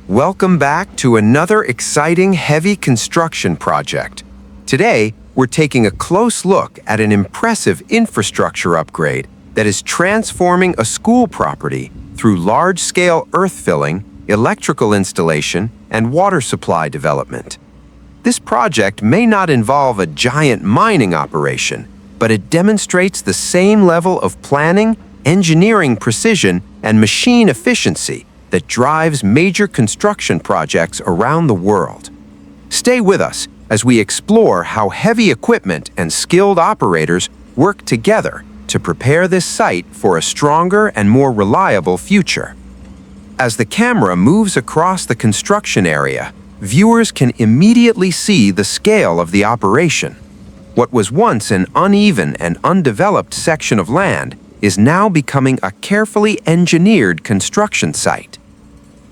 Welcome back to another exciting heavy construction project. Today, we're taking a close look at an impressive infrastructure upgrade that is transforming a school property through large-scale earth filling, electrical installation, and water supply development. This project may not involve a giant mining operation, but it demonstrates the same level of planning, engineering precision, and machine efficiency that drives major construction projects around the world. Stay with us as we explore how heavy equipment and skilled operators work together to prepare this site for a stronger and more reliable future. As the camera moves across the construction area, viewers can immediately see the scale of the operation. What was once an uneven and undeveloped section of land is now becoming a carefully engineered construction site.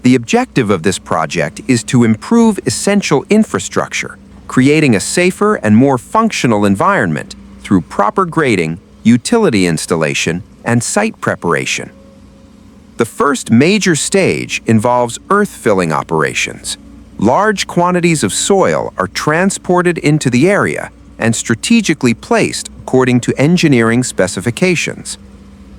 The objective of this project is to improve essential infrastructure, creating a safer and more functional environment through proper grading, utility installation, and site preparation. The first major stage involves earth filling operations. Large quantities of soil are transported into the area and strategically placed according to engineering specifications.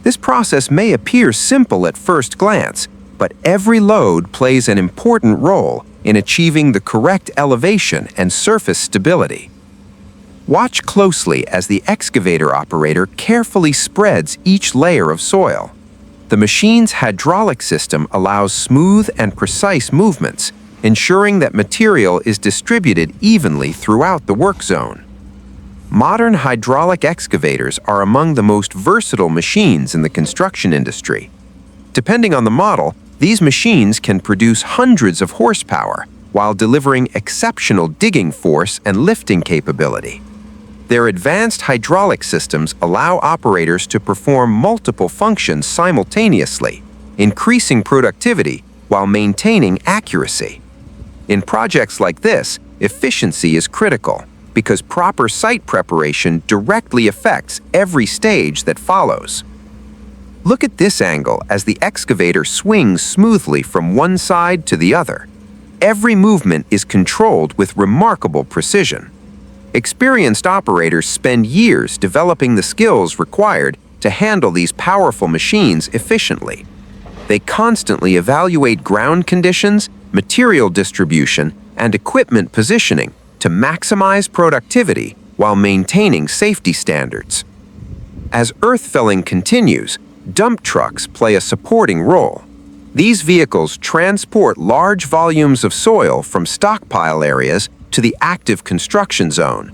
This process may appear simple at first glance, but every load plays an important role in achieving the correct elevation and surface stability. Watch closely as the excavator operator carefully spreads each layer of soil. The machine's hydraulic system allows smooth and precise movements, ensuring that material is distributed evenly throughout the work zone. Modern hydraulic excavators are among the most versatile machines in the construction industry. Depending on the model, these machines can produce hundreds of horsepower while delivering exceptional digging force and lifting capability. Their advanced hydraulic systems allow operators to perform multiple functions simultaneously, increasing productivity while maintaining accuracy. In projects like this, efficiency is critical because proper site preparation directly affects every stage that follows. Look at this angle as the excavator swings smoothly from one side to the other. Every movement is controlled with remarkable precision. Experienced operators spend years developing the skills required to handle these powerful machines efficiently. They constantly evaluate ground conditions, material distribution, and equipment positioning to maximize productivity while maintaining safety standards. As earth filling continues, dump trucks play a supporting role. These vehicles transport large volumes of soil from stockpile areas to the active construction zone.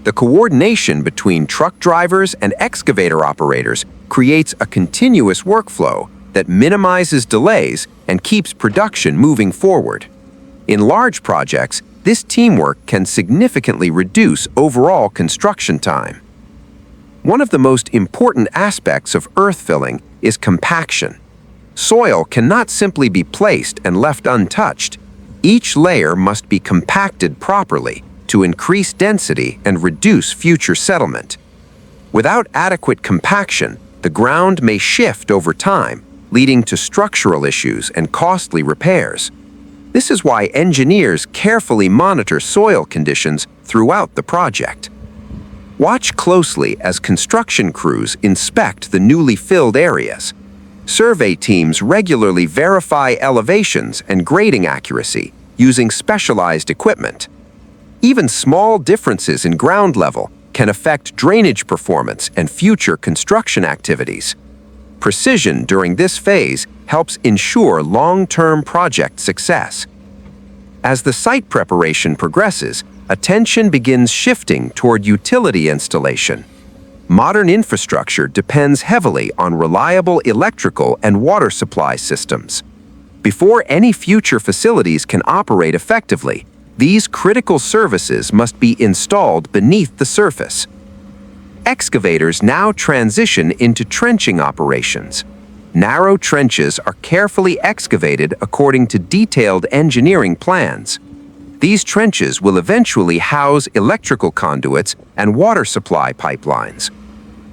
The coordination between truck drivers and excavator operators creates a continuous workflow that minimizes delays and keeps production moving forward. In large projects, this teamwork can significantly reduce overall construction time. One of the most important aspects of earth filling is compaction. Soil cannot simply be placed and left untouched. Each layer must be compacted properly to increase density and reduce future settlement. Without adequate compaction, the ground may shift over time, leading to structural issues and costly repairs. This is why engineers carefully monitor soil conditions throughout the project. Watch closely as construction crews inspect the newly filled areas. Survey teams regularly verify elevations and grading accuracy using specialized equipment. Even small differences in ground level can affect drainage performance and future construction activities. Precision during this phase helps ensure long-term project success. As the site preparation progresses, attention begins shifting toward utility installation. Modern infrastructure depends heavily on reliable electrical and water supply systems. Before any future facilities can operate effectively, these critical services must be installed beneath the surface. Excavators now transition into trenching operations. Narrow trenches are carefully excavated according to detailed engineering plans. These trenches will eventually house electrical conduits and water supply pipelines.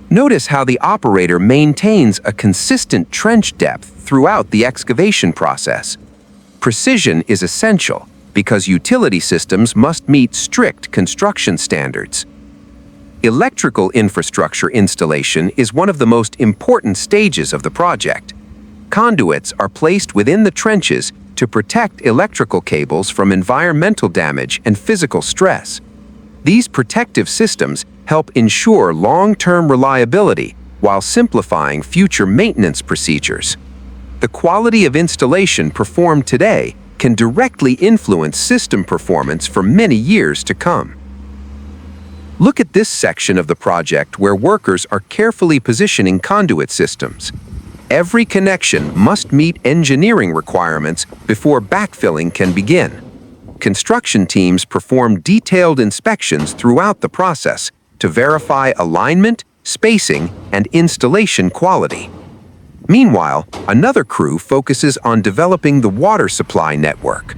Notice how the operator maintains a consistent trench depth throughout the excavation process. Precision is essential because utility systems must meet strict construction standards. Electrical infrastructure installation is one of the most important stages of the project. Conduits are placed within the trenches to protect electrical cables from environmental damage and physical stress. These protective systems help ensure long-term reliability while simplifying future maintenance procedures. The quality of installation performed today can directly influence system performance for many years to come. Look at this section of the project where workers are carefully positioning conduit systems. Every connection must meet engineering requirements before backfilling can begin. Construction teams perform detailed inspections throughout the process to verify alignment, spacing, and installation quality. Meanwhile, another crew focuses on developing the water supply network.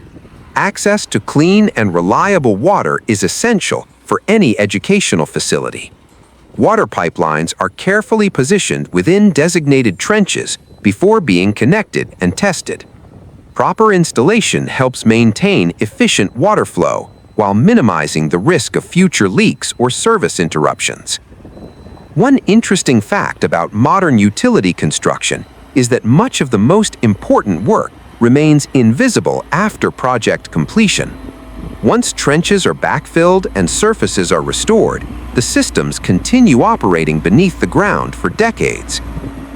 Access to clean and reliable water is essential for any educational facility. Water pipelines are carefully positioned within designated trenches before being connected and tested. Proper installation helps maintain efficient water flow while minimizing the risk of future leaks or service interruptions. One interesting fact about modern utility construction is that much of the most important work remains invisible after project completion. Once trenches are backfilled and surfaces are restored, the systems continue operating beneath the ground for decades.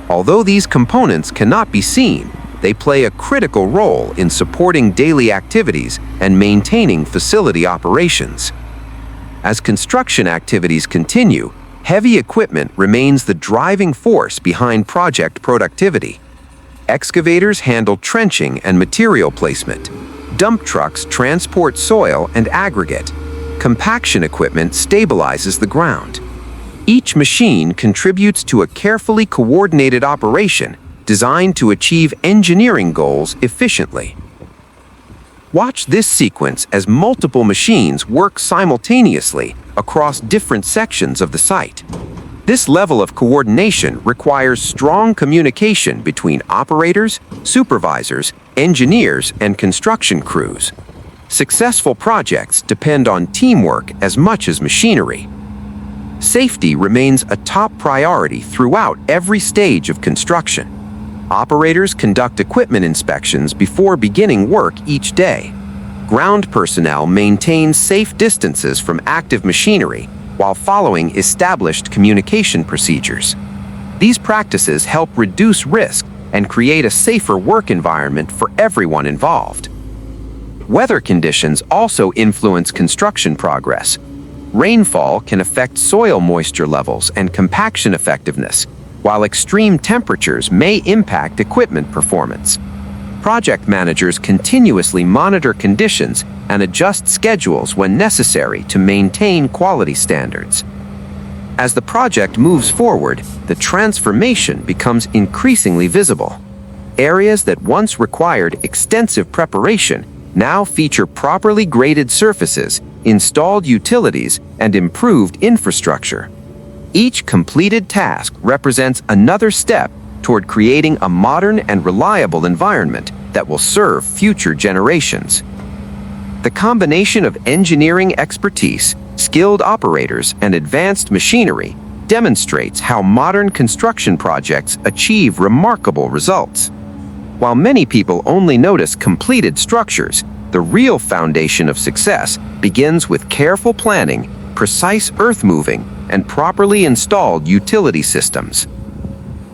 Although these components cannot be seen, they play a critical role in supporting daily activities and maintaining facility operations. As construction activities continue, heavy equipment remains the driving force behind project productivity. Excavators handle trenching and material placement. Dump trucks transport soil and aggregate. Compaction equipment stabilizes the ground. Each machine contributes to a carefully coordinated operation designed to achieve engineering goals efficiently. Watch this sequence as multiple machines work simultaneously across different sections of the site. This level of coordination requires strong communication between operators, supervisors, engineers, and construction crews. Successful projects depend on teamwork as much as machinery. Safety remains a top priority throughout every stage of construction. Operators conduct equipment inspections before beginning work each day. Ground personnel maintain safe distances from active machinery while following established communication procedures. These practices help reduce risk and create a safer work environment for everyone involved. Weather conditions also influence construction progress. Rainfall can affect soil moisture levels and compaction effectiveness, while extreme temperatures may impact equipment performance. Project managers continuously monitor conditions and adjust schedules when necessary to maintain quality standards. As the project moves forward, the transformation becomes increasingly visible. Areas that once required extensive preparation now feature properly graded surfaces, installed utilities, and improved infrastructure. Each completed task represents another step toward creating a modern and reliable environment that will serve future generations. The combination of engineering expertise, skilled operators, and advanced machinery demonstrates how modern construction projects achieve remarkable results. While many people only notice completed structures, the real foundation of success begins with careful planning, precise earthmoving, and properly installed utility systems.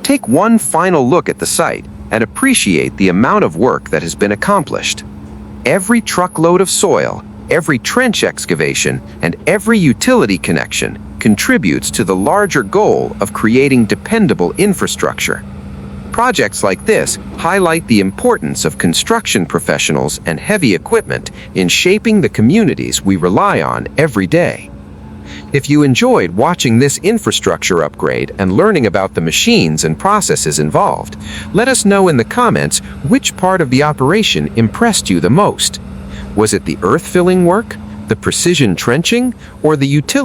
Take one final look at the site and appreciate the amount of work that has been accomplished. Every truckload of soil, every trench excavation, and every utility connection contributes to the larger goal of creating dependable infrastructure. Projects like this highlight the importance of construction professionals and heavy equipment in shaping the communities we rely on every day. If you enjoyed watching this infrastructure upgrade and learning about the machines and processes involved, let us know in the comments which part of the operation impressed you the most. Was it the earth filling work, the precision trenching, or the utility?